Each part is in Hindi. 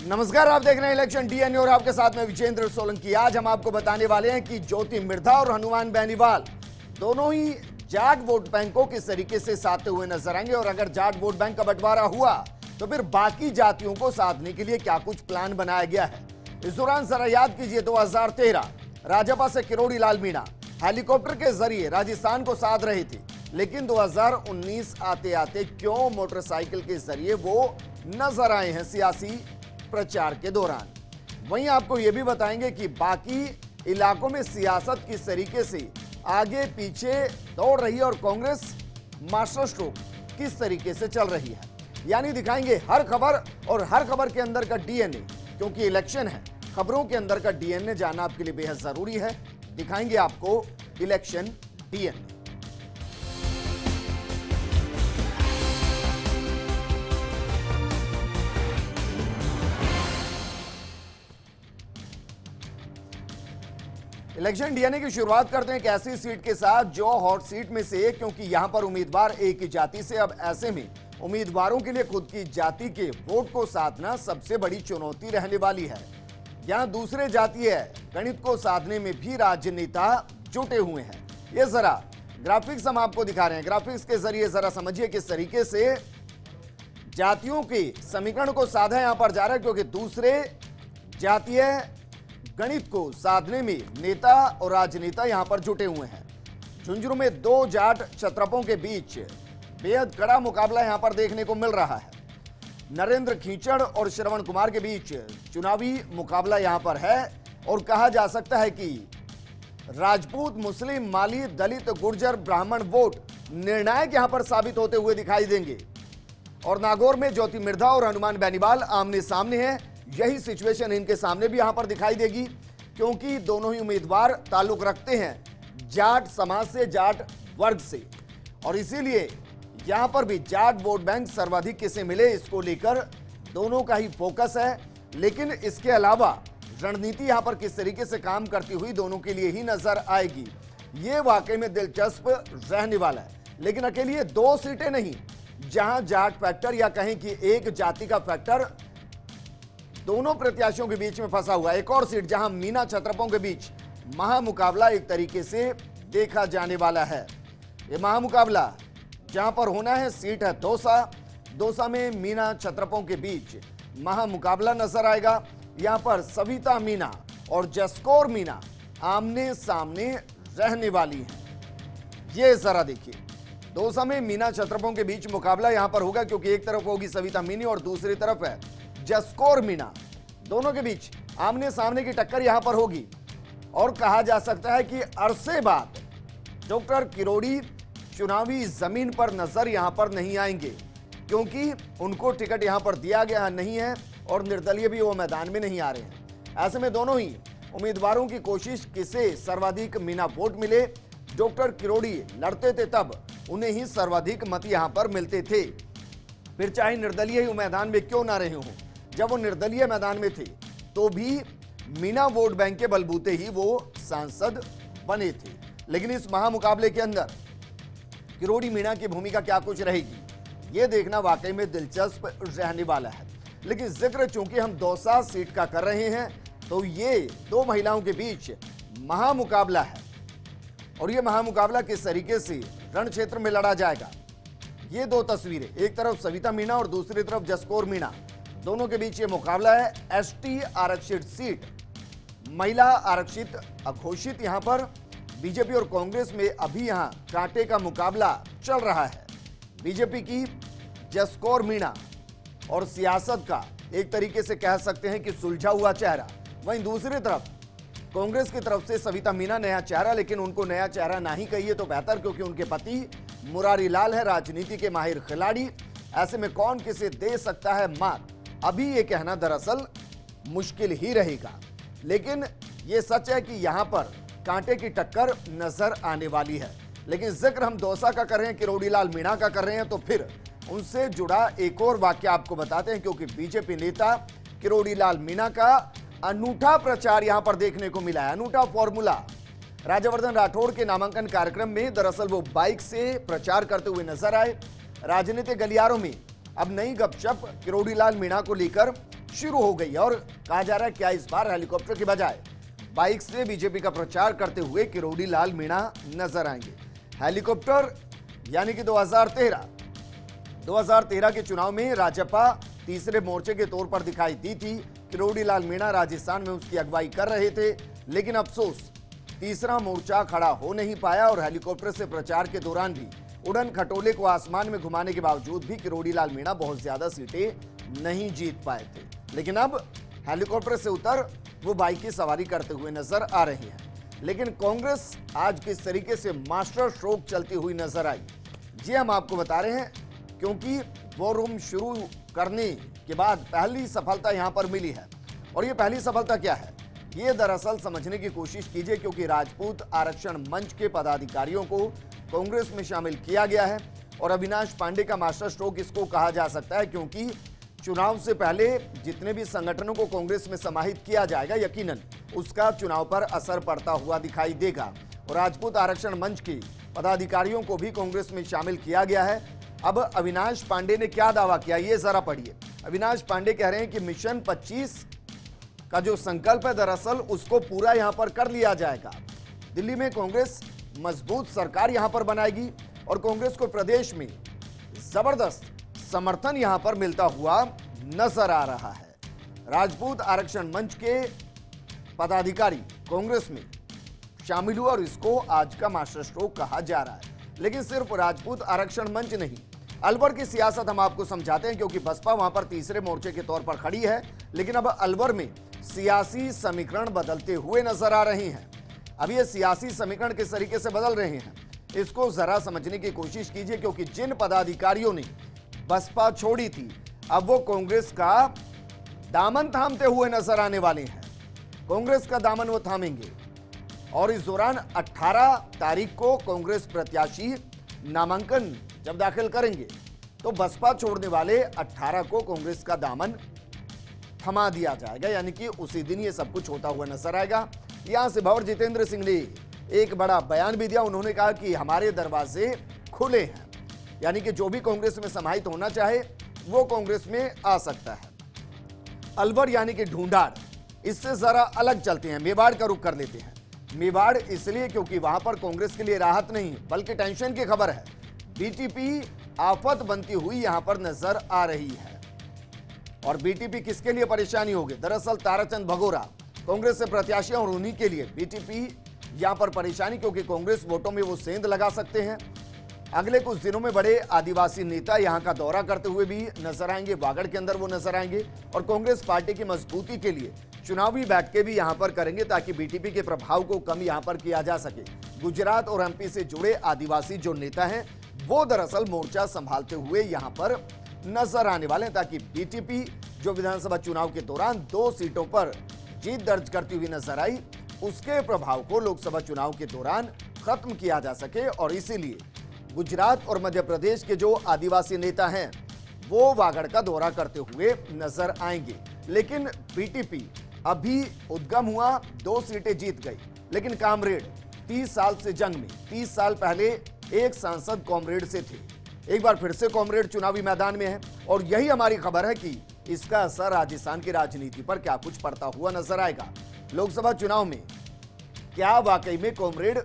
नमस्कार, आप देख रहे हैं इलेक्शन डीएनए और आपके साथ में विजेंद्र सोलंकी। आज हम आपको बताने वाले हैं कि ज्योति मिर्धा और हनुमान बेनीवाल दोनों ही जाट वोट बैंकों किस तरीके से साधते हुए नजर आएंगे और अगर जाट वोट बैंक का बंटवारा हुआ तो फिर बाकी जातियों को साधने के लिए क्या कुछ प्लान बनाया गया है। इस दौरान जरा याद कीजिए 2013 राजपा से किरोड़ी लाल मीणा हेलीकॉप्टर के जरिए राजस्थान को साध रहे थे, लेकिन 2019 आते आते क्यों मोटरसाइकिल के जरिए वो नजर आए हैं सियासी प्रचार के दौरान। वहीं आपको यह भी बताएंगे कि बाकी इलाकों में सियासत किस तरीके से आगे पीछे दौड़ रही है और कांग्रेस मास्टर स्ट्रोक किस तरीके से चल रही है। यानी दिखाएंगे हर खबर और हर खबर के अंदर का डीएनए, क्योंकि इलेक्शन है, खबरों के अंदर का डीएनए जानना आपके लिए बेहद जरूरी है। दिखाएंगे आपको इलेक्शन डीएनए। इलेक्शन डीएनए की शुरुआत करते हैं एक ऐसी सीट के साथ जो हॉट सीट में से है, क्योंकि यहां पर उम्मीदवार एक ही जाति से। अब ऐसे में उम्मीदवारों के लिए खुद की जाति के वोट को साधना सबसे बड़ी चुनौती रहने वाली है। यहां दूसरे जातीय गणित को साधने में भी राजनेता जुटे हुए हैं। ये जरा ग्राफिक्स हम आपको दिखा रहे हैं। ग्राफिक्स के जरिए जरा समझिए किस तरीके से जातियों के समीकरण को साधा यहां पर जा रहा है, क्योंकि दूसरे जातीय गणित को साधने में नेता और राजनेता यहां पर जुटे हुए हैं। झुंझुनू में दो जाट क्षत्रपों के बीच बेहद कड़ा मुकाबला यहां पर देखने को मिल रहा है। नरेंद्र खींचड़ और श्रवण कुमार के बीच चुनावी मुकाबला यहां पर है और कहा जा सकता है कि राजपूत, मुस्लिम, माली, दलित, गुर्जर, ब्राह्मण वोट निर्णायक यहां पर साबित होते हुए दिखाई देंगे। और नागौर में ज्योति मिर्धा और हनुमान बेनीवाल आमने सामने हैं। यही सिचुएशन इनके सामने भी यहां पर दिखाई देगी, क्योंकि दोनों ही उम्मीदवार ताल्लुक रखते हैं जाट समाज से, जाट वर्ग से, और इसीलिए यहां पर भी जाट वोट बैंक सर्वाधिक किसे मिले इसको लेकर दोनों का ही फोकस है। लेकिन इसके अलावा रणनीति यहां पर किस तरीके से काम करती हुई दोनों के लिए ही नजर आएगी, ये वाकई में दिलचस्प रहने वाला है। लेकिन अकेले दो सीटें नहीं, जहां जाट फैक्टर या कहें कि एक जाति का फैक्टर दोनों प्रत्याशियों के बीच में फंसा हुआ। एक और सीट जहां मीणा क्षत्रपों के बीच महामुकाबला एक तरीके से देखा जाने वाला है। यह महामुकाबला जहां पर होना है, सीट है दौसा। दौसा में मीणा क्षत्रपों के बीच महामुकाबला नजर आएगा। यहां पर सविता मीणा और जसकौर मीणा आमने सामने रहने वाली हैं। ये जरा देखिए, दौसा में मीणा क्षत्रपों के बीच मुकाबला यहां पर होगा, क्योंकि एक तरफ होगी सविता मीणा और दूसरी तरफ है जसकौर मीणा। दोनों के बीच आमने सामने की टक्कर यहां पर होगी और कहा जा सकता है कि अरसे बाद डॉक्टर किरोड़ी चुनावी जमीन पर नजर यहां पर नहीं आएंगे, क्योंकि उनको टिकट यहां पर दिया गया नहीं है और निर्दलीय भी वो मैदान में नहीं आ रहे हैं। ऐसे में दोनों ही उम्मीदवारों की कोशिश किसे सर्वाधिक मीणा वोट मिले। डॉक्टर किरोड़ी लड़ते थे तब उन्हें ही सर्वाधिक मत यहां पर मिलते थे, फिर चाहे निर्दलीय ही मैदान में क्यों ना रहे हों। जब वो निर्दलीय मैदान में थे तो भी मीणा वोट बैंक के बलबूते ही वो सांसद बने थे। लेकिन इस महामुकाबले के अंदर किरोड़ी मीणा की भूमिका क्या कुछ रहेगी, ये देखना वाकई में दिलचस्प रहने वाला है। लेकिन जिक्र चूंकि हम दौसा सीट का कर रहे हैं, तो ये दो महिलाओं के बीच महामुकाबला है और ये महामुकाबला किस तरीके से रण क्षेत्र में लड़ा जाएगा। ये दो तस्वीरें, एक तरफ सविता मीणा और दूसरी तरफ जसकौर मीणा, दोनों के बीच ये मुकाबला है। एसटी आरक्षित सीट, महिला आरक्षित अघोषित, यहां पर बीजेपी और कांग्रेस में अभी यहां कांटे का मुकाबला चल रहा है। बीजेपी की जसकौर मीणा और सियासत का एक तरीके से कह सकते हैं कि सुलझा हुआ चेहरा, वहीं दूसरी तरफ कांग्रेस की तरफ से सविता मीणा नया चेहरा, लेकिन उनको नया चेहरा ना ही कहिए तो बेहतर, क्योंकि उनके पति मुरारी लाल है, राजनीति के माहिर खिलाड़ी। ऐसे में कौन किसे दे सकता है मात, अभी ये कहना दरअसल मुश्किल ही रहेगा। लेकिन ये सच है कि यहां पर कांटे की टक्कर नजर आने वाली है। लेकिन जिक्र हम दौसा का कर रहे हैं, किरोड़ी लाल मीणा का कर रहे हैं, तो फिर उनसे जुड़ा एक और वाक्य आपको बताते हैं, क्योंकि बीजेपी नेता किरोड़ी लाल मीणा का अनूठा प्रचार यहां पर देखने को मिला है। अनूठा फॉर्मूला राज्यवर्धन राठौड़ के नामांकन कार्यक्रम में दरअसल वो बाइक से प्रचार करते हुए नजर आए। राजनीतिक गलियारों में अब नई गपशप किरोड़ी लाल मीणा को लेकर शुरू हो गई है और कहा जा रहा है क्या इस बार हेलीकॉप्टर की बजाय बाइक से बीजेपी का प्रचार करते हुए किरोड़ी लाल मीणा नजर आएंगे। हेलीकॉप्टर यानी कि 2013 के चुनाव में राजपा तीसरे मोर्चे के तौर पर दिखाई दी थी। किरोड़ी लाल मीणा राजस्थान में उसकी अगुवाई कर रहे थे, लेकिन अफसोस तीसरा मोर्चा खड़ा हो नहीं पाया और हेलीकॉप्टर से प्रचार के दौरान भी उड़न खटोले को आसमान में घुमाने के बावजूद भी किरोड़ी लाल मीणा बहुत ज्यादा सीटें नहीं जीत पाए थे। लेकिन अब हेलीकॉप्टर से उतर वो बाइक की सवारी करते हुए नजर आ रही है। लेकिन कांग्रेस आज किस तरीके से मास्टर स्ट्रोक चलती हुई नजर आई, ये हम आपको बता रहे हैं, क्योंकि वॉर रूम शुरू करने के बाद पहली सफलता यहां पर मिली है। और ये पहली सफलता क्या है, ये दरअसल समझने की कोशिश कीजिए, क्योंकि राजपूत आरक्षण मंच के पदाधिकारियों को कांग्रेस में शामिल किया गया है। और अविनाश पांडे का मास्टर स्ट्रोक इसको कहा जा सकता है, क्योंकि चुनाव से पहले जितने भी संगठनों को कांग्रेस में समाहित किया जाएगा, यकीनन उसका चुनाव पर असर पड़ता हुआ दिखाई देगा। और राजपूत आरक्षण मंच के पदाधिकारियों को भी कांग्रेस में शामिल किया गया है। अब अविनाश पांडे ने क्या दावा किया, ये जरा पढ़िए। अविनाश पांडे कह रहे हैं कि मिशन 25 का जो संकल्प है, दरअसल उसको पूरा यहां पर कर लिया जाएगा। दिल्ली में कांग्रेस मजबूत सरकार यहां पर बनाएगी और कांग्रेस को प्रदेश में जबरदस्त समर्थन यहां पर मिलता हुआ नजर आ रहा है। राजपूत आरक्षण मंच के पदाधिकारी कांग्रेस में शामिल हुआ और इसको आज का मास्टर स्ट्रोक कहा जा रहा है। लेकिन सिर्फ राजपूत आरक्षण मंच नहीं, अलवर की सियासत हम आपको समझाते हैं, क्योंकि बसपा वहां पर तीसरे मोर्चे के तौर पर खड़ी है। लेकिन अब अलवर में सियासी समीकरण बदलते हुए नजर आ रहे हैं। अब ये सियासी समीकरण किस तरीके से बदल रहे हैं, इसको जरा समझने की कोशिश कीजिए, क्योंकि जिन पदाधिकारियों ने बसपा छोड़ी थी, अब वो कांग्रेस का दामन थामते हुए नजर आने वाले हैं। कांग्रेस का दामन वो थामेंगे और इस दौरान 18 तारीख को कांग्रेस प्रत्याशी नामांकन जब दाखिल करेंगे, तो बसपा छोड़ने वाले 18 को कांग्रेस का दामन थमा दिया जाएगा, यानी कि उसी दिन ये सब कुछ होता हुआ नजर आएगा। यहां से भंवर जितेंद्र सिंह ने एक बड़ा बयान भी दिया। उन्होंने कहा कि हमारे दरवाजे खुले हैं, यानी कि जो भी कांग्रेस में समाहित होना चाहे वो कांग्रेस में आ सकता है। अलवर यानी कि ढूंढाड़, इससे जरा अलग चलते हैं, मेवाड़ का रुख कर लेते हैं। मेवाड़ इसलिए क्योंकि वहां पर कांग्रेस के लिए राहत नहीं बल्कि टेंशन की खबर है। बीटीपी आफत बनती हुई यहां पर नजर आ रही है। और बीटीपी किसके लिए परेशानी होगी, दरअसल ताराचंद भगोरा कांग्रेस से प्रत्याशी और उन्हीं के लिए बीटीपी यहां पर परेशानी, क्योंकि कांग्रेस वोटों में वो सेंध लगा सकते हैं। अगले कुछ दिनों में बड़े आदिवासी नेता यहां का दौरा करते हुए भी नजर आएंगे, वागड़ के अंदर वो नजर आएंगे और कांग्रेस पार्टी की मजबूती के लिए चुनावी बैठकें भी यहां पर करेंगे, ताकि बीटीपी के प्रभाव को कम यहां पर किया जा सके। गुजरात और एमपी से जुड़े आदिवासी जो नेता हैं, वो दरअसल मोर्चा संभालते हुए यहां पर नजर आने वाले हैं, ताकि बीटीपी जो विधानसभा चुनाव के दौरान 2 सीटों पर जीत दर्ज करती हुई नजर आई, उसके प्रभाव को लोकसभा चुनाव के दौरान खत्म किया जा सके। और इसीलिए गुजरात और मध्य प्रदेश के जो आदिवासी नेता हैं, वो वागड़ का दौरा करते हुए नजर आएंगे। लेकिन बीटीपी अभी उद्गम हुआ, 2 सीटें जीत गई, लेकिन कॉमरेड 30 साल से जंग में, 30 साल पहले एक सांसद कॉमरेड से थे, एक बार फिर से कॉमरेड चुनावी मैदान में है। और यही हमारी खबर है कि इसका असर राजस्थान की राजनीति पर क्या कुछ पड़ता हुआ नजर आएगा। लोकसभा चुनाव में क्या वाकई में कॉमरेड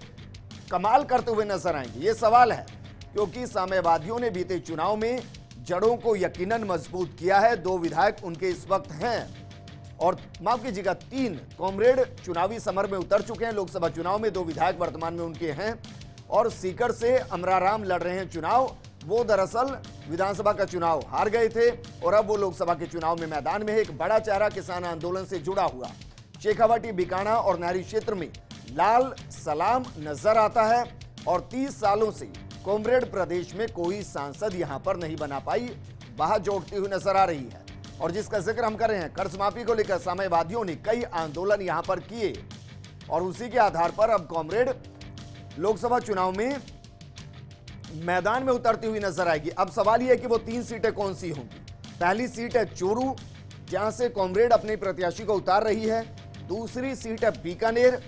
कमाल करते हुए नजर आएंगे, ये सवाल है, क्योंकि साम्यवादियों ने बीते चुनाव में जड़ों को यकीनन मजबूत किया है। 2 विधायक उनके इस वक्त हैं, और माफ कीजिएगा 3 कॉमरेड चुनावी समर में उतर चुके हैं। लोकसभा चुनाव में 2 विधायक वर्तमान में उनके हैं, और सीकर से अमराराम लड़ रहे हैं चुनाव। वो दरअसल विधानसभा का चुनाव हार गए थे और अब वो लोकसभा के चुनाव में मैदान में है। एक बड़ा चेहरा किसान आंदोलन से जुड़ा हुआ शेखावाटी, बीकाना और नारी क्षेत्र में लाल सलाम नजर आता है। और 30 सालों से कॉमरेड प्रदेश में कोई सांसद यहां पर नहीं बना पाई, बाह जोड़ती हुई नजर आ रही है। और जिसका जिक्र हम कर रहे हैं, कर्ज माफी को लेकर साम्यवादियों ने कई आंदोलन यहां पर किए, और उसी के आधार पर अब कॉमरेड लोकसभा चुनाव में मैदान में उतरती हुई नजर आएगी। अब सवाल यह है कि वो 3 सीटें कौन सी होंगी। पहली सीट है चोरू, जहां से कॉमरेड अपने प्रत्याशी को उतार रही है। दूसरी सीट है बीकानेर,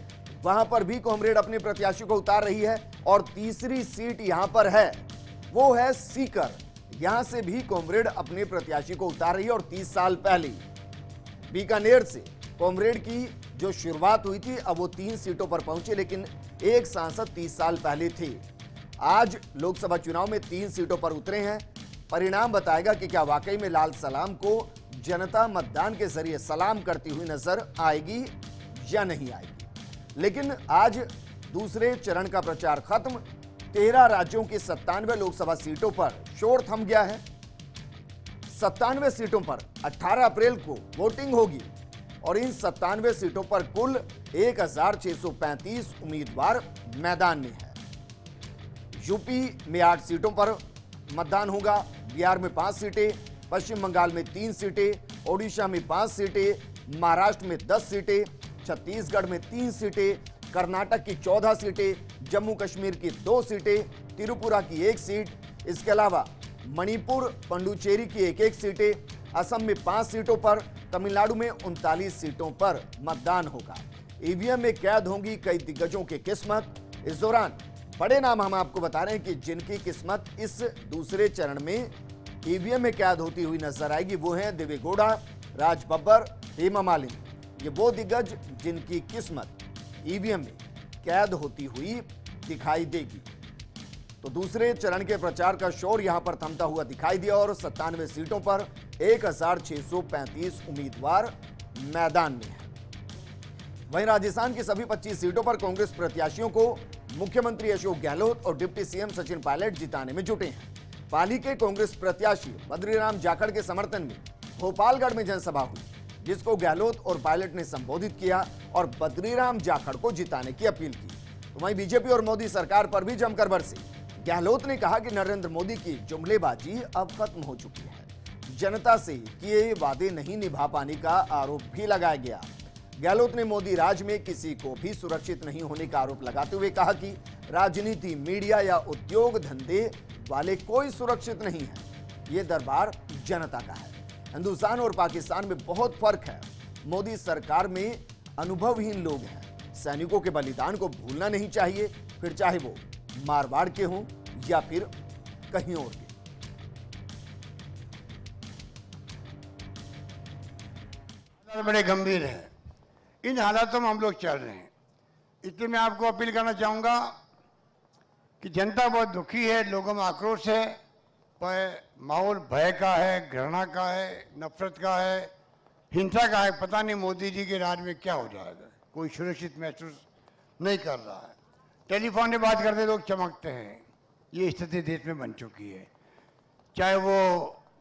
वहां पर भी कॉमरेड अपने प्रत्याशी को उतार रही है। और तीसरी सीट यहां पर है, वो है सीकर, यहां से भी कॉमरेड अपने प्रत्याशी को उतार रही है। और 30 साल पहले बीकानेर से कॉमरेड की जो शुरुआत हुई थी, अब वो 3 सीटों पर पहुंचे, लेकिन एक सांसद 30 साल पहले थे। आज लोकसभा चुनाव में 3 सीटों पर उतरे हैं। परिणाम बताएगा कि क्या वाकई में लाल सलाम को जनता मतदान के जरिए सलाम करती हुई नजर आएगी या नहीं आएगी। लेकिन आज दूसरे चरण का प्रचार खत्म। 13 राज्यों की 97 लोकसभा सीटों पर शोर थम गया है। 97 सीटों पर 18 अप्रैल को वोटिंग होगी और इन 97 सीटों पर कुल 1635 उम्मीदवार मैदान में है। यूपी में 8 सीटों पर मतदान होगा, बिहार में 5 सीटें, पश्चिम बंगाल में 3 सीटें, ओडिशा में 5 सीटें, महाराष्ट्र में 10 सीटें, छत्तीसगढ़ में 3 सीटें, कर्नाटक की 14 सीटें, जम्मू कश्मीर की 2 सीटें, त्रिपुरा की 1 सीट, इसके अलावा मणिपुर, पुडुचेरी की 1-1 सीटें, असम में 5 सीटों पर, तमिलनाडु में 39 सीटों पर मतदान होगा। ईवीएम में कैद होंगी कई दिग्गजों की किस्मत। इस दौरान बड़े नाम हम आपको बता रहे हैं कि जिनकी किस्मत इस दूसरे चरण में ईवीएम में कैद होती हुई नजर आएगी, वो हैं देवे गौड़ा, राज बब्बर, हेमा मालिनी। ये वो दिग्गज जिनकी किस्मत ईवीएम में कैद होती हुई दिखाई देगी। तो दूसरे चरण के प्रचार का शोर यहां पर थमता हुआ दिखाई दिया और 97 सीटों पर 1635 उम्मीदवार मैदान में हैं। वहीं राजस्थान की सभी 25 सीटों पर कांग्रेस प्रत्याशियों को मुख्यमंत्री अशोक गहलोत और डिप्टी सीएम सचिन पायलट जिताने में जुटे हैं। पाली के कांग्रेस प्रत्याशी बद्रीराम जाखड़ के समर्थन में भोपालगढ़ में जनसभा हुई, जिसको गहलोत और पायलट ने संबोधित किया और बद्रीराम जाखड़ को जिताने की अपील की। तो वहीं बीजेपी और मोदी सरकार पर भी जमकर बरसे। गहलोत ने कहा कि नरेंद्र मोदी की जुमलेबाजी अब खत्म हो चुकी है। जनता से किए वादे नहीं निभा पाने का आरोप भी लगाया गया। गहलोत ने मोदी राज में किसी को भी सुरक्षित नहीं होने का आरोप लगाते हुए कहा कि राजनीति, मीडिया या उद्योग धंधे वाले कोई सुरक्षित नहीं है। ये दरबार जनता का है। हिंदुस्तान और पाकिस्तान में बहुत फर्क है। मोदी सरकार में अनुभवहीन लोग हैं। सैनिकों के बलिदान को भूलना नहीं चाहिए, फिर चाहे वो मारवाड़ के हों या फिर कहीं और के। बड़े गंभीर हैं। इन हालातों में हम लोग चल रहे हैं। इसलिए मैं आपको अपील करना चाहूंगा कि जनता बहुत दुखी है, लोगों में आक्रोश है, पर माहौल भय का है, घृणा का है, नफरत का है, हिंसा का है। पता नहीं मोदी जी के राज में क्या हो जाएगा। कोई सुरक्षित महसूस नहीं कर रहा है। टेलीफोन में बात करते लोग चमकते हैं। ये स्थिति देश में बन चुकी है। चाहे वो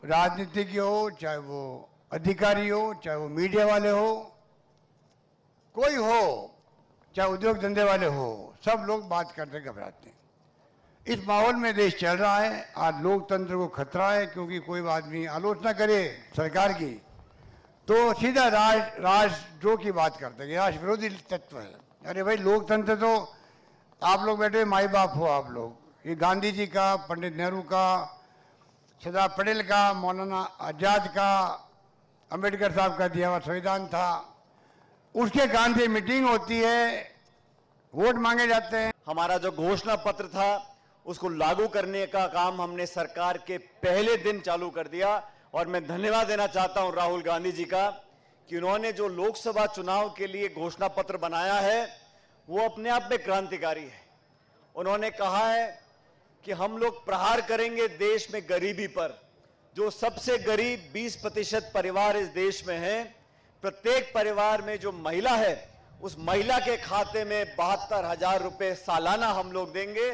राजनीतिज्ञ हो, चाहे वो अधिकारी हो, चाहे वो मीडिया वाले हो, कोई हो, चाहे उद्योग धंधे वाले हो, सब लोग बात करते घबराते हैं। इस माहौल में देश चल रहा है। आज लोकतंत्र को खतरा है, क्योंकि कोई आदमी आलोचना करे सरकार की तो सीधा राष्ट्रद्रोह की बात करते हैं। राष्ट्र विरोधी तत्व है। अरे भाई, लोकतंत्र तो आप लोग बैठे माई बाप हो आप लोग। ये गांधी जी का, पंडित नेहरू का, सरदार पटेल का, मौलाना आजाद का, अंबेडकर साहब का दिया हुआ संविधान था। उसके कारण से मीटिंग होती है, वोट मांगे जाते हैं। हमारा जो घोषणा पत्र था उसको लागू करने का काम हमने सरकार के पहले दिन चालू कर दिया। और मैं धन्यवाद देना चाहता हूं राहुल गांधी जी का कि उन्होंने जो लोकसभा चुनाव के लिए घोषणा पत्र बनाया है वो अपने आप में क्रांतिकारी है। उन्होंने कहा है कि हम लोग प्रहार करेंगे देश में गरीबी पर। जो सबसे गरीब 20% परिवार इस देश में हैं, प्रत्येक परिवार में जो महिला है उस महिला के खाते में 72,000 रुपए सालाना हम लोग देंगे।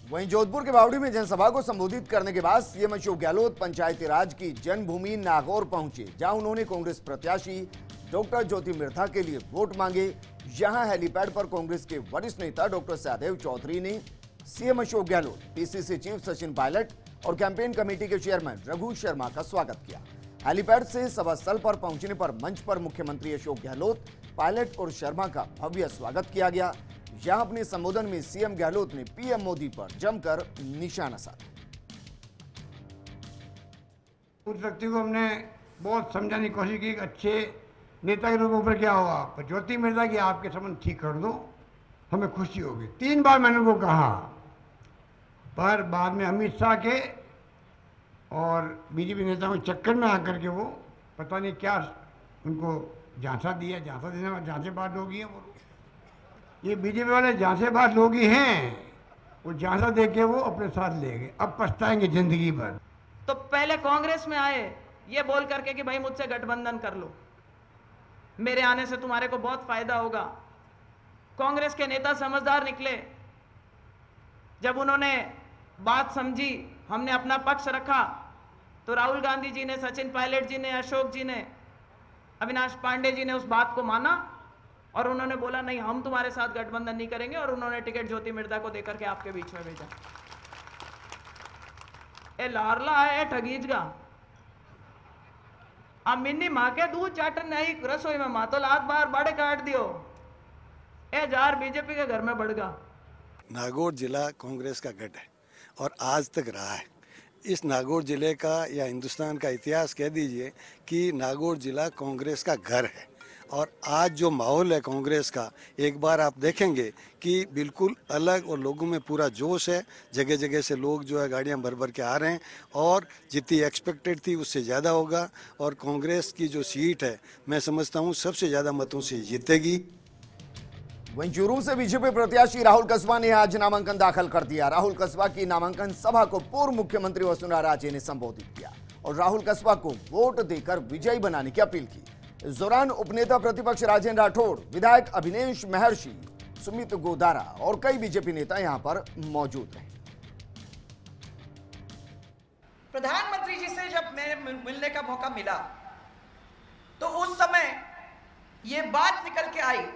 वहीं जोधपुर के बावड़ी में जनसभा को संबोधित करने के बाद सीएम अशोक गहलोत पंचायती राज की जन्मभूमि नागौर पहुंचे, जहां उन्होंने कांग्रेस प्रत्याशी डॉक्टर ज्योति मिर्धा के लिए वोट मांगे। यहां हेलीपैड पर कांग्रेस के वरिष्ठ नेता डॉक्टर सहदेव चौधरी ने CM Ashok Gehlot, PCC chief Sachin Pilot और कैंपेन कमेटी के चेयरमैन रघु शर्मा का स्वागत किया। हेलीपैड से सभा स्थल पर पहुंचने पर मंच पर मुख्यमंत्री अशोक गहलोत, पायलट और शर्मा का भव्य स्वागत किया गया। यहां अपने संबोधन में सीएम गहलोत ने पीएम मोदी पर जमकर निशाना साधा। उस व्यक्ति को हमने बहुत समझाने की कोशिश की, अच्छे नेता के रूप में ऊपर क्या होगा, पर ज्योति मिर्धा की आपके संबंध ठीक कर दो, हमें खुशी होगी। 3 बार मैंने उनको कहा, पर बाद में अमित शाह के और बीजेपी नेताओं के चक्कर में आकर के वो पता नहीं क्या उनको झांसा दिया, झांसा देने वाले झांसेबाज लोग ही हैं वो। ये बीजेपी वाले झांसेबाज लोग ही हैं, वो झांसा दे के वो अपने साथ ले गए, अब पछताएंगे जिंदगी भर। तो पहले कांग्रेस में आए ये बोल करके कि भाई मुझसे गठबंधन कर लो, मेरे आने से तुम्हारे को बहुत फायदा होगा। कांग्रेस के नेता समझदार निकले, जब उन्होंने बात समझी, हमने अपना पक्ष रखा, तो राहुल गांधी जी ने, सचिन पायलट जी ने, अशोक जी ने, अविनाश पांडे जी ने उस बात को माना और उन्होंने बोला नहीं हम तुम्हारे साथ गठबंधन नहीं करेंगे, और उन्होंने टिकट ज्योति मिर्धा को देकर के आपके बीच में भेजा। ए लारला है ठगीजगा, अब मिन्नी माँ के दूध चाटन नहीं रसोई में माँ तो लात बार बाड़े काट दियो, ए जार बीजेपी के घर में बढ़ गया। नागौर जिला कांग्रेस का गढ़ है और आज तक रहा है। इस नागौर जिले का या हिंदुस्तान का इतिहास कह दीजिए कि नागौर जिला कांग्रेस का घर है। और आज जो माहौल है कांग्रेस का, एक बार आप देखेंगे कि बिल्कुल अलग और लोगों में पूरा जोश है। जगह जगह से लोग जो है गाड़ियां भर भर के आ रहे हैं और जितनी एक्सपेक्टेड थी उससे ज़्यादा होगा। और कांग्रेस की जो सीट है मैं समझता हूँ सबसे ज़्यादा मतों से जीतेगी। वहीं चूरू से बीजेपी प्रत्याशी राहुल कस्बा ने आज नामांकन दाखिल कर दिया। राहुल कस्बा की नामांकन सभा को पूर्व मुख्यमंत्री वसुंधरा राजे ने संबोधित किया और राहुल कस्बा को वोट देकर विजयी बनाने की अपील की। इस दौरान उपनेता प्रतिपक्ष राजेंद्र राठौड़, विधायक अभिनेश महर्षि, सुमित गोदारा और कई बीजेपी नेता यहां पर मौजूद रहे। प्रधानमंत्री जी से जब मेरे मिलने का मौका मिला तो उस समय ये बात निकल के आई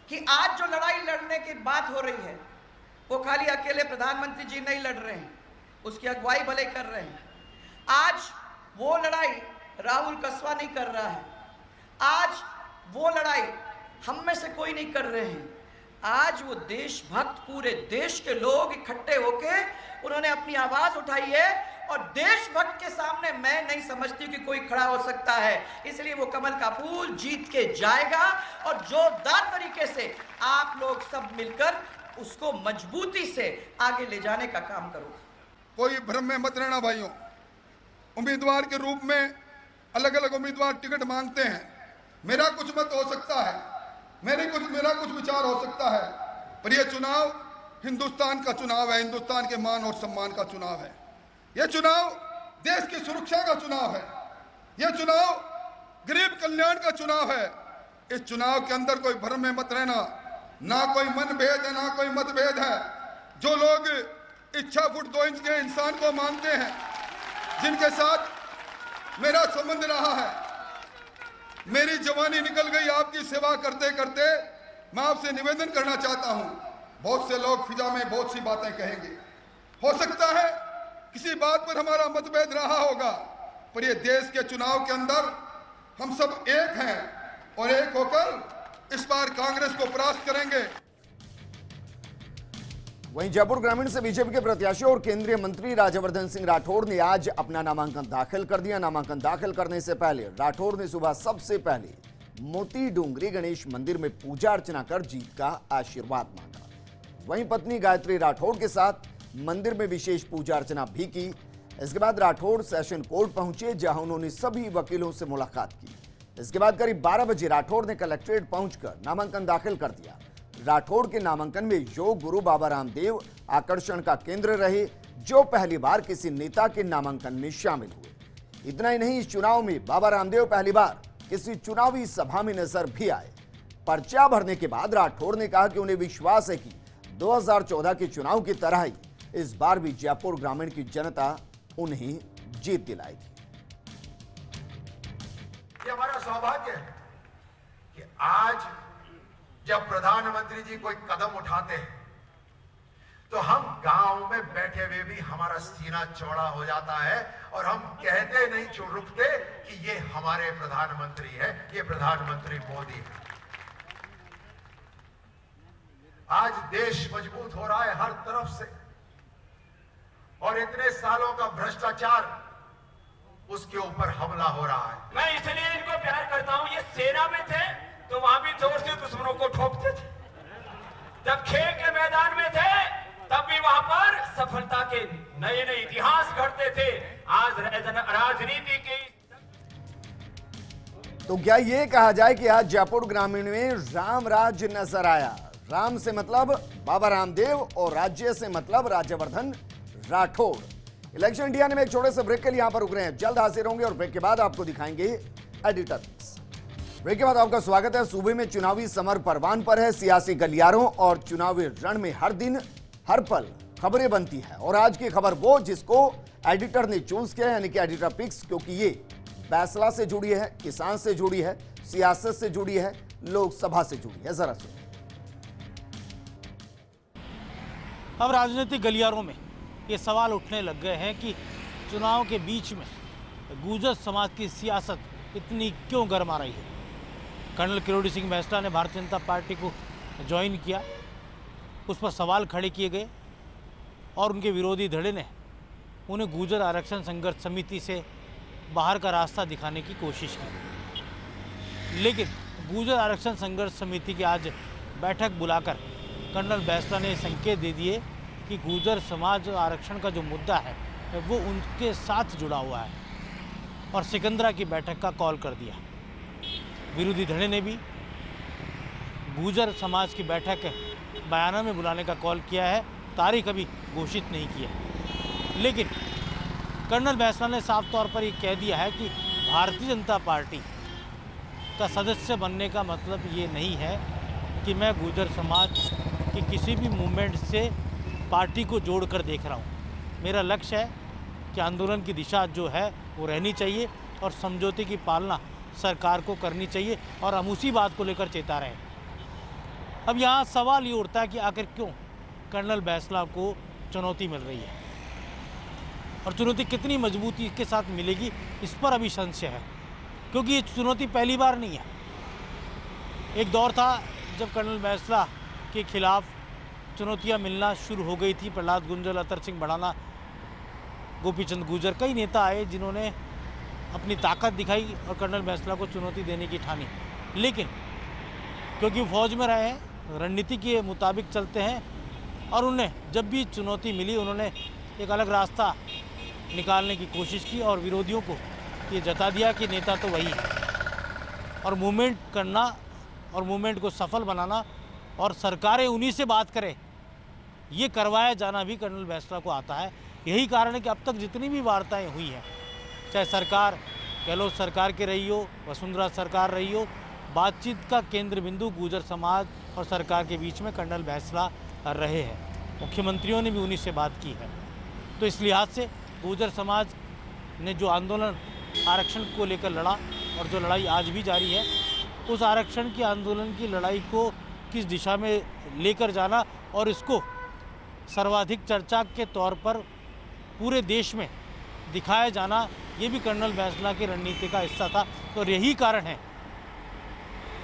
कि आज जो लड़ाई लड़ने की बात हो रही है वो खाली अकेले प्रधानमंत्री जी नहीं लड़ रहे हैं, उसकी अगुवाई भले कर रहे हैं। आज वो लड़ाई राहुल कस्बा नहीं कर रहा है, आज वो लड़ाई हम में से कोई नहीं कर रहे हैं। आज वो देशभक्त पूरे देश के लोग इकट्ठे होके उन्होंने अपनी आवाज उठाई है और देशभक्त के सामने मैं नहीं समझती कि कोई खड़ा हो सकता है। इसलिए वो कमल का फूल जीत के जाएगा और जोरदार तरीके से आप लोग सब मिलकर उसको मजबूती से आगे ले जाने का काम करो। कोई भ्रम में मत रहना भाइयों। उम्मीदवार के रूप में अलग अलग उम्मीदवार टिकट मांगते हैं। मेरा कुछ मत हो सकता है, मेरा कुछ विचार हो सकता है, पर यह चुनाव हिंदुस्तान का चुनाव है, हिंदुस्तान के मान और सम्मान का चुनाव है। यह चुनाव देश की सुरक्षा का चुनाव है, यह चुनाव गरीब कल्याण का चुनाव है। इस चुनाव के अंदर कोई भ्रम में मत रहना, ना कोई मनभेद है ना कोई मतभेद है। जो लोग इच्छा फुट 2 इंच के इंसान को मानते हैं, जिनके साथ मेरा संबंध रहा है, मेरी जवानी निकल गई आपकी सेवा करते करते, मैं आपसे निवेदन करना चाहता हूं। बहुत से लोग फिजा में बहुत सी बातें कहेंगे, हो सकता है किसी बात पर हमारा मतभेद रहा होगा, पर ये देश के चुनाव के अंदर हम सब एक हैं और एक होकर इस बार कांग्रेस को परास्त करेंगे। वहीं जयपुर ग्रामीण से बीजेपी के प्रत्याशी और केंद्रीय मंत्री राज्यवर्धन सिंह राठौड़ ने आज अपना नामांकन दाखिल कर दिया। नामांकन दाखिल करने से पहले राठौड़ ने सुबह सबसे पहले मोती डूंगरी गणेश मंदिर में पूजा अर्चना कर जीत का आशीर्वाद मांगा। वहीं पत्नी गायत्री राठौड़ के साथ मंदिर में विशेष पूजा अर्चना भी की। इसके बाद राठौड़ सेशन कोर्ट पहुंचे, जहां उन्होंने सभी वकीलों से मुलाकात की। इसके बाद करीब 12 बजे राठौड़ ने कलेक्ट्रेट पहुंचकर नामांकन दाखिल कर दिया। राठौड़ के नामांकन में योग गुरु बाबा रामदेव आकर्षण का केंद्र रहे, जो पहली बार किसी नेता के नामांकन में शामिल हुए। इतना ही नहीं, इस चुनाव में बाबा रामदेव पहली बार किसी चुनावी सभा में नजर भी आए। पर्चा भरने के बाद राठौड़ ने कहा कि उन्हें विश्वास है कि 2014 के चुनाव की तरह ही इस बार भी जयपुर ग्रामीण की जनता उन्हें जीत दिलाएगी। ये हमारा सौभाग्य है कि आज जब प्रधानमंत्री जी कोई कदम उठाते हैं तो हम गांव में बैठे हुए भी हमारा सीना चौड़ा हो जाता है और हम कहते नहीं रुकते कि ये हमारे प्रधानमंत्री है, ये प्रधानमंत्री मोदी है। आज देश मजबूत हो रहा है हर तरफ से और इतने सालों का भ्रष्टाचार, उसके ऊपर हमला हो रहा है। मैं इसलिए इनको प्यार करता हूं। ये सेना में थे तो वहां भी जोर से दुश्मनों को ठोकते थे, जब खेल के मैदान में थे तब भी वहां पर सफलता के नए नए इतिहास घड़ते थे। आज राजनीति की तो क्या ये कहा जाए कि आज जयपुर ग्रामीण में राम राज नजर आया? राम से मतलब बाबा रामदेव और राज्य से मतलब राज्यवर्धन राठौड़। इलेक्शन इंडिया में एक छोटे से ब्रेक के लिए यहां पर रुक रहे हैं, जल्द हाजिर होंगे और ब्रेक के बाद आपको दिखाएंगे एडिटर पिक्स। ब्रेक के बाद आपका स्वागत है। सूबे में चुनावी समर परवान पर है। सियासी गलियारों और चुनावी रण में हर दिन हर पल खबरें बनती है और आज की खबर वो जिसको एडिटर ने चूज किया, यानी कि एडिटर पिक्स, क्योंकि ये फैसला से जुड़ी है, किसान से जुड़ी है, सियासत से जुड़ी है, लोकसभा से जुड़ी है। जरा सुनिए। अब राजनीतिक गलियारों में ये सवाल उठने लग गए हैं कि चुनाव के बीच में गुर्जर समाज की सियासत इतनी क्यों गर्मा रही है। कर्नल किरोड़ी सिंह बैंसला ने भारतीय जनता पार्टी को ज्वाइन किया, उस पर सवाल खड़े किए गए और उनके विरोधी धड़े ने उन्हें गुर्जर आरक्षण संघर्ष समिति से बाहर का रास्ता दिखाने की कोशिश की। लेकिन गुर्जर आरक्षण संघर्ष समिति की आज बैठक बुलाकर कर्नल बैंसला ने संकेत दे दिए कि गुर्जर समाज आरक्षण का जो मुद्दा है वो उनके साथ जुड़ा हुआ है और सिकंदरा की बैठक का कॉल कर दिया। विरोधी धड़े ने भी गुर्जर समाज की बैठक बयाना में बुलाने का कॉल किया है, तारीख अभी घोषित नहीं किया। लेकिन कर्नल बैंसला ने साफ तौर पर ये कह दिया है कि भारतीय जनता पार्टी का सदस्य बनने का मतलब ये नहीं है कि मैं गुर्जर समाज की किसी भी मूवमेंट से पार्टी को जोड़कर देख रहा हूँ। मेरा लक्ष्य है कि आंदोलन की दिशा जो है वो रहनी चाहिए और समझौते की पालना सरकार को करनी चाहिए और हम उसी बात को लेकर चेता रहे। अब यहाँ सवाल ये उठता है कि आखिर क्यों कर्नल बैंसला को चुनौती मिल रही है और चुनौती कितनी मजबूती के साथ मिलेगी, इस पर अभी संशय है, क्योंकि ये चुनौती पहली बार नहीं है। एक दौर था जब कर्नल बैंसला के खिलाफ चुनौतियां मिलना शुरू हो गई थी। प्रहलाद गुंजल, अतर सिंह बढ़ाना, गोपीचंद गुर्जर, कई नेता आए जिन्होंने अपनी ताकत दिखाई और कर्नल बैंसला को चुनौती देने की ठानी। लेकिन क्योंकि वो फौज में रहे हैं, रणनीति के मुताबिक चलते हैं और उन्हें जब भी चुनौती मिली उन्होंने एक अलग रास्ता निकालने की कोशिश की और विरोधियों को ये जता दिया कि नेता तो वही है और मूवमेंट करना और मूवमेंट को सफल बनाना और सरकारें उन्हीं से बात करें, ये करवाया जाना भी कर्नल बैंसला को आता है। यही कारण है कि अब तक जितनी भी वार्ताएं हुई हैं, चाहे सरकार गहलोत सरकार की रही हो, वसुंधरा सरकार रही हो, बातचीत का केंद्र बिंदु गुर्जर समाज और सरकार के बीच में कर्नल बैंसला रहे हैं। मुख्यमंत्रियों ने भी उन्हीं से बात की है। तो इस लिहाज से गुर्जर समाज ने जो आंदोलन आरक्षण को लेकर लड़ा और जो लड़ाई आज भी जारी है, उस आरक्षण की आंदोलन की लड़ाई को किस दिशा में लेकर जाना और इसको सर्वाधिक चर्चा के तौर पर पूरे देश में दिखाया जाना, ये भी कर्नल बैंसला की रणनीति का हिस्सा था। और यही कारण है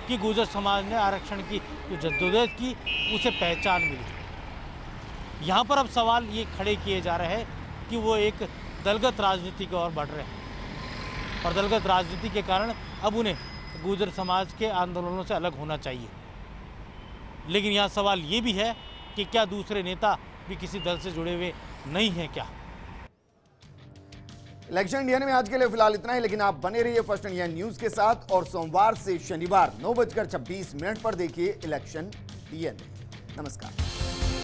कि गुर्जर समाज ने आरक्षण की जो जद्दोजहद की उसे पहचान मिली। यहाँ पर अब सवाल ये खड़े किए जा रहे हैं कि वो एक दलगत राजनीति की ओर बढ़ रहे हैं और दलगत राजनीति के कारण अब उन्हें गुर्जर समाज के आंदोलनों से अलग होना चाहिए। लेकिन यहाँ सवाल ये भी है कि क्या दूसरे नेता भी किसी दल से जुड़े हुए नहीं हैं क्या? इलेक्शन इंडिया में आज के लिए फिलहाल इतना ही, लेकिन आप बने रहिए फर्स्ट इंडिया न्यूज के साथ और सोमवार से शनिवार 9:26 पर देखिए इलेक्शन डीएनए। नमस्कार।